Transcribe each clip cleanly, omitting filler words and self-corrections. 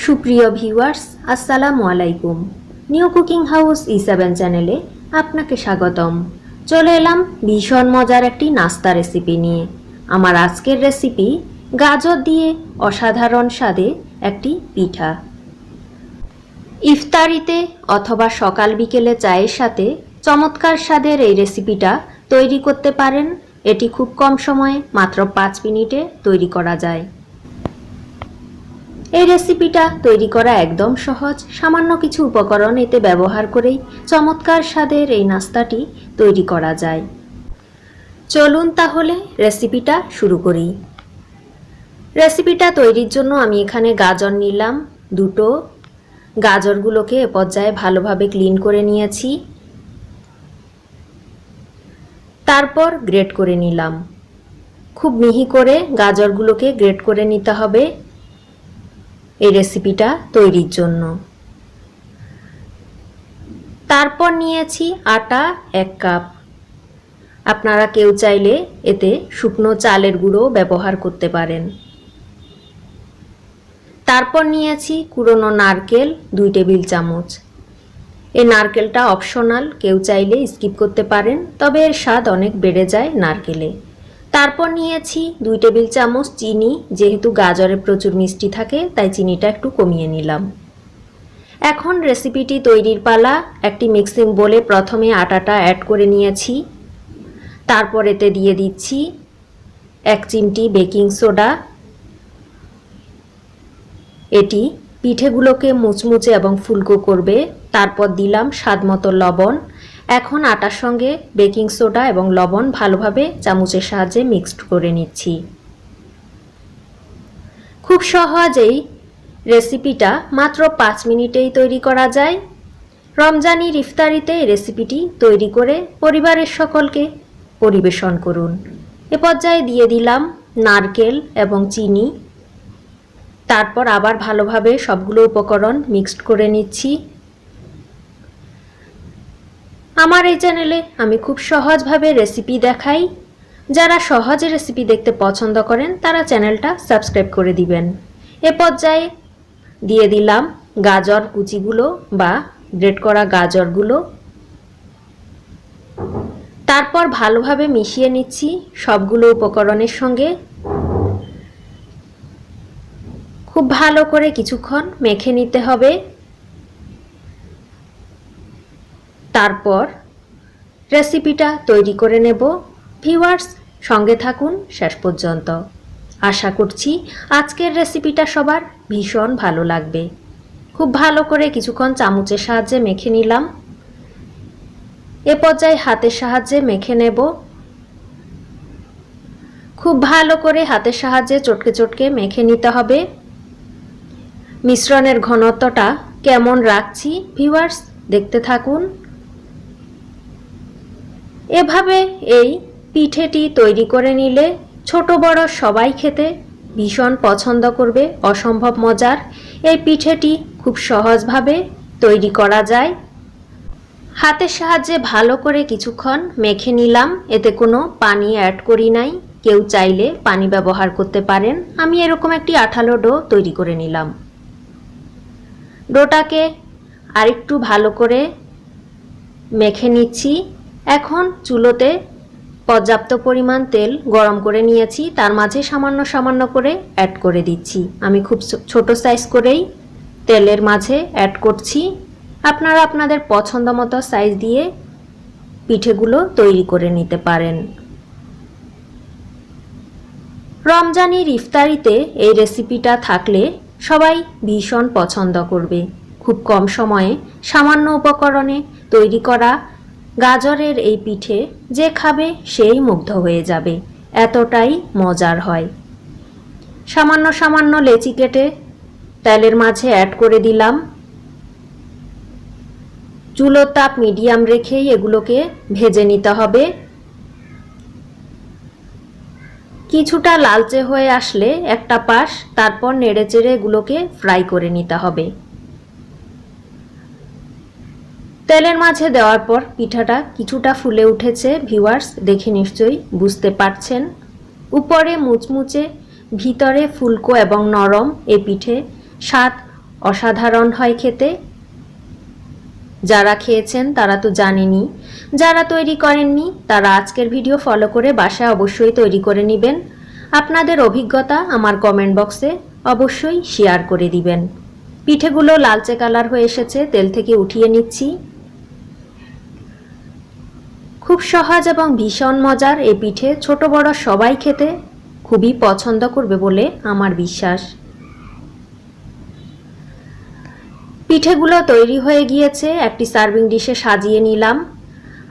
সুপ্রিয় ভিউয়ার্স, আসসালামু আলাইকুম। নিউ কুকিং হাউস E7 চ্যানেলে আপনাকে স্বাগতম। চলে এলাম ভীষণ মজার একটি নাস্তা রেসিপি নিয়ে। আমার আজকের রেসিপি গাজর দিয়ে অসাধারণ স্বাদে একটি পিঠা। ইফতারিতে অথবা সকাল বিকেলে চায়ের সাথে চমৎকার স্বাদের এই রেসিপিটা তৈরি করতে পারেন। এটি খুব কম সময়ে মাত্র 5 মিনিটে তৈরি করা যায়। এই রেসিপিটা তৈরি করা একদম সহজ। সামান্য কিছু উপকরণ এতে ব্যবহার করেই চমৎকার স্বাদের এই নাস্তাটি তৈরি করা যায়। চলুন তাহলে রেসিপিটা শুরু করি। রেসিপিটা তৈরির জন্য আমি এখানে গাজর নিলাম দুটো। গাজরগুলোকে এ পর্যায়ে ভালোভাবে ক্লিন করে নিয়েছি, তারপর গ্রেট করে নিলাম। খুব মিহি করে গাজরগুলোকে গ্রেট করে নিতে হবে এই রেসিপিটা তৈরির জন্য। তারপর নিয়েছি আটা 1 কাপ। আপনারা কেউ চাইলে এতে শুকনো চালের গুঁড়ো ব্যবহার করতে পারেন। তারপর নিয়েছি কুড়োনো নারকেল 2 টেবিল চামচ। এই নারকেলটা অপশনাল, কেউ চাইলে স্কিপ করতে পারেন, তবে এর স্বাদ অনেক বেড়ে যায় নারকেলে। তারপর নিয়েছি 2 টেবিল চামচ চিনি। যেহেতু গাজরে প্রচুর মিষ্টি থাকে তাই চিনিটা একটু কমিয়ে নিলাম। এখন রেসিপিটি তৈরির পালা। একটি মিক্সিং বোলে প্রথমে আটাটা অ্যাড করে নিয়েছি। তারপর এতে দিয়ে দিচ্ছি 1 চিমটি বেকিং সোডা। এটি পিঠেগুলোকে মুচমুচে এবং ফুলকো করবে। তারপর দিলাম স্বাদমতো লবণ। এখন আটার সঙ্গে বেকিং সোডা এবং লবণ ভালোভাবে চামচের সাহায্যে মিক্সড করে নিচ্ছি। খুব সহজেই রেসিপিটা মাত্র 5 মিনিটেই তৈরি করা যায়। রমজানের ইফতারিতে এই রেসিপিটি তৈরি করে পরিবারের সকলকে পরিবেশন করুন। এ পর্যায়ে দিয়ে দিলাম নারকেল এবং চিনি। তারপর আবার ভালোভাবে সবগুলো উপকরণ মিক্সড করে নিচ্ছি। আমার এই চ্যানেলে আমি খুব সহজভাবে রেসিপি দেখাই। যারা সহজে রেসিপি দেখতে পছন্দ করেন তারা চ্যানেলটা সাবস্ক্রাইব করে দিবেন। এ পর্যায়ে দিয়ে দিলাম গাজর কুচিগুলো বা গ্রেট করা গাজরগুলো। তারপর ভালোভাবে মিশিয়ে নিচ্ছি সবগুলো উপকরণের সঙ্গে। খুব ভালো করে কিছুক্ষণ মেখে নিতে হবে। তারপর রেসিপিটা তৈরি করে নেব। ভিউয়ার্স, সঙ্গে থাকুন শেষ পর্যন্ত। আশা করছি আজকের রেসিপিটা সবার ভীষণ ভালো লাগবে। খুব ভালো করে কিছুক্ষণ চামচের সাহায্যে মেখে নিলাম। এ পর্যায়ে হাতের সাহায্যে মেখে নেব। খুব ভালো করে হাতের সাহায্যে চটকে চটকে মেখে নিতে হবে। মিশ্রণের ঘনত্বটা কেমন রাখছি ভিউয়ার্স দেখতে থাকুন। এভাবে এই পিঠেটি তৈরি করে নিলে ছোট বড় সবাই খেতে ভীষণ পছন্দ করবে। অসম্ভব মজার এই পিঠেটি খুব সহজভাবে তৈরি করা যায়। হাতের সাহায্যে ভালো করে কিছুক্ষণ মেখে নিলাম। এতে কোনো পানি অ্যাড করি নাই, কেউ চাইলে পানি ব্যবহার করতে পারেন। আমি এরকম একটি আঠালো ডো তৈরি করে নিলাম। ডোটাকে আরেকটু ভালো করে মেখে নিচ্ছি। এখন চুলোতে পর্যাপ্ত পরিমাণ তেল গরম করে নিয়েছি, তার মাঝে সামান্য সামান্য করে অ্যাড করে দিচ্ছি। আমি খুব ছোট সাইজ করেই তেলের মাঝে অ্যাড করছি। আপনারা আপনাদের পছন্দ মতো সাইজ দিয়ে পিঠেগুলো তৈরি করে নিতে পারেন। রমজানের ইফতারিতে এই রেসিপিটা থাকলে সবাই ভীষণ পছন্দ করবে। খুব কম সময়ে সামান্য উপকরণে তৈরি করা গাজরের এই পিঠে যে খাবে সেই মুগ্ধ হয়ে যাবে, এতটাই মজার হয়। সামান্য সামান্য লেচি কেটে তেলের মাঝে অ্যাড করে দিলাম। চুলোর তাপ মিডিয়াম রেখেই এগুলোকে ভেজে নিতে হবে। কিছুটা লালচে হয়ে আসলে একটা পাশ, তারপর নেড়েচেড়ে এগুলোকে ফ্রাই করে নিতে হবে। তেলের মাঝে দেওয়ার পর পিঠাটা কিছুটা ফুলে উঠেছে। ভিউয়ার্স দেখে নিশ্চয়ই বুঝতে পারছেন। উপরে মুচমুচে, ভিতরে ফুলকো এবং নরম এই পিঠে স্বাদ অসাধারণ হয় খেতে। যারা খেয়েছেন তারা তো জানেনই, যারা তৈরি করেননি তারা আজকের ভিডিও ফলো করে বাসায় অবশ্যই তৈরি করে নেবেন। আপনাদের অভিজ্ঞতা আমার কমেন্ট বক্সে অবশ্যই শেয়ার করে দিবেন। পিঠেগুলো লালচে কালার হয়ে এসেছে, তেল থেকে উঠিয়ে নিচ্ছি। খুব সহজ এবং ভীষণ মজার এই পিঠে ছোট বড় সবাই খেতে খুবই পছন্দ করবে বলে আমার বিশ্বাস। পিঠেগুলো তৈরি হয়ে গিয়েছে, একটি সার্ভিং ডিশে সাজিয়ে নিলাম।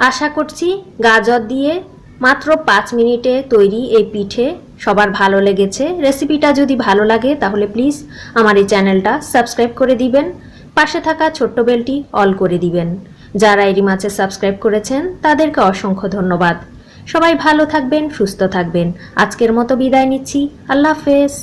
আশা করছি গাজর দিয়ে মাত্র 5 মিনিটে তৈরি এই পিঠে সবার ভালো লেগেছে। রেসিপিটা যদি ভালো লাগে তাহলে প্লিজ আমার এই চ্যানেলটা সাবস্ক্রাইব করে দিবেন, পাশে থাকা ছোট্ট বেলটি অল করে দিবেন। যারা এরই মাঝে সাবস্ক্রাইব করেছেন তাদেরকে অসংখ্য ধন্যবাদ। সবাই ভালো থাকবেন, সুস্থ থাকবেন। আজকের মতো বিদায় নিচ্ছি। আল্লাহ হাফেজ।